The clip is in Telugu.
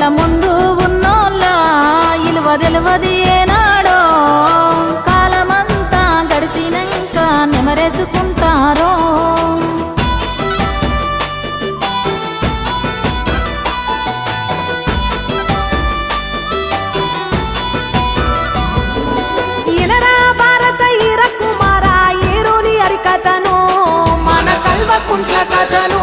కళ్ళ ముందు ఉన్నోళ్ళ ఇలువ తెలువది ఏనాడో కాలమంతా గడిసినంక నెమరేసుకుంటారో ఇనరా భారత ఈర కుమార ఏరోని హరికథను మన కల్వకుంట్ల కథను